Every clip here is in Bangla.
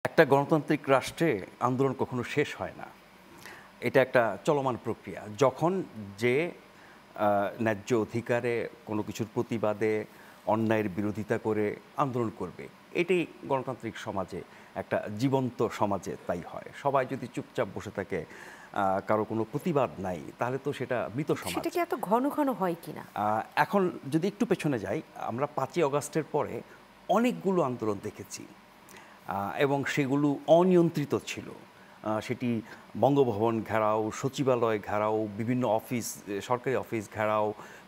একটা গণতান্ত্রিক রাষ্ট্রে আন্দোলন কখনো শেষ হয় না। এটা একটা চলমান প্রক্রিয়া। যখন যে ন্যায্য অধিকারে কোনো কিছুর প্রতিবাদে, অন্যায়ের বিরোধিতা করে আন্দোলন করবে, এটাই গণতান্ত্রিক সমাজে, একটা জীবন্ত সমাজে তাই হয়। সবাই যদি চুপচাপ বসে থাকে, কারো কোনো প্রতিবাদ নাই, তাহলে তো সেটা মৃত সমাজ। সেটা কি এত ঘন ঘন হয় কিনা? এখন যদি একটু পেছনে যাই, আমরা ৫ই অগাস্টের পরে অনেকগুলো আন্দোলন দেখেছি। এবং সেগুলো অনিয়ন্ত্রিত ছিল। সেটি বঙ্গভবন ঘেরাও, সচিবালয় ঘেরাও, বিভিন্ন অফিস, সরকারি অফিস ঘেরাও,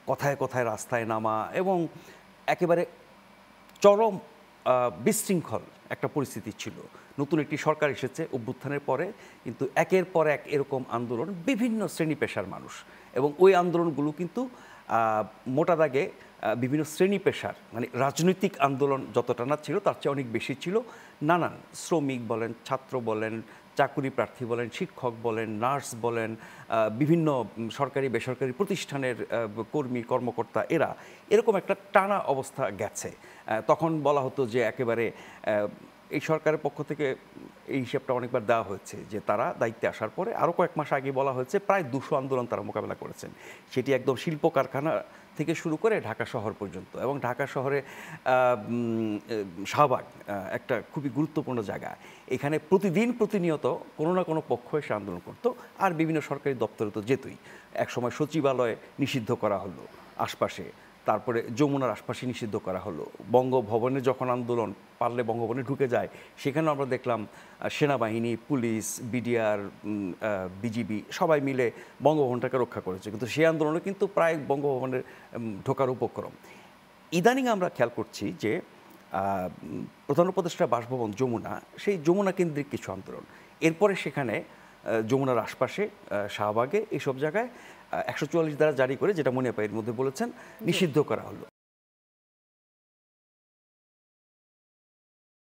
কথায় কথায় রাস্তায় নামা এবং একেবারে চরম বিশৃঙ্খল একটা পরিস্থিতি ছিল। নতুন একটি সরকার এসেছে অভ্যুত্থানের পরে, কিন্তু একের পর এক এরকম আন্দোলন, বিভিন্ন শ্রেণী পেশার মানুষ, এবং ওই আন্দোলনগুলো কিন্তু মোটা দাগে বিভিন্ন শ্রেণী পেশার, মানে রাজনৈতিক আন্দোলন যতটা না ছিল তার চেয়ে অনেক বেশি ছিল। নানান শ্রমিক বলেন, ছাত্র বলেন, চাকুরি প্রার্থী বলেন, শিক্ষক বলেন, নার্স বলেন, বিভিন্ন সরকারি বেসরকারি প্রতিষ্ঠানের কর্মী কর্মকর্তা, এরকম একটা টানা অবস্থা গেছে। তখন বলা হতো যে একেবারে এই সরকারের পক্ষ থেকে এই হিসাবটা অনেকবার দেওয়া হয়েছে যে তারা দায়িত্বে আসার পরে আরও কয়েক মাস আগে বলা হয়েছে প্রায় ২০০ আন্দোলন তারা মোকাবেলা করেছেন। সেটি একদম শিল্প কারখানা থেকে শুরু করে ঢাকা শহর পর্যন্ত, এবং ঢাকা শহরে শাহবাগ একটা খুবই গুরুত্বপূর্ণ জায়গা। এখানে প্রতিদিন প্রতিনিয়ত কোনো না কোনো পক্ষ এসে আন্দোলন করতো, আর বিভিন্ন সরকারি দপ্তরে তো যেতই। একসময় সচিবালয় নিষিদ্ধ করা হলো আশপাশে, তারপরে যমুনার আশপাশে নিষিদ্ধ করা হলো। বঙ্গভবনে যখন আন্দোলন, পারলে বঙ্গভবনে ঢুকে যায়, সেখানেও আমরা দেখলাম সেনাবাহিনী, পুলিশ, বিডিআর, বিজিবি সবাই মিলে বঙ্গভবনটাকে রক্ষা করেছে, কিন্তু সেই আন্দোলনে কিন্তু প্রায় বঙ্গভবনের ঢোকার উপক্রম। ইদানিং আমরা খেয়াল করছি যে প্রধান উপদেষ্টা বাসভবন যমুনা, সেই যমুনা কেন্দ্রিক কিছু আন্দোলন, এরপরে সেখানে যমুনার আশপাশে শাহবাগে এইসব জায়গায় ১৪৪ ধারা জারি করে, যেটা মুনিয়া ভাই এর মধ্যে বলেছেন, জি। নিষিদ্ধ করা হলো।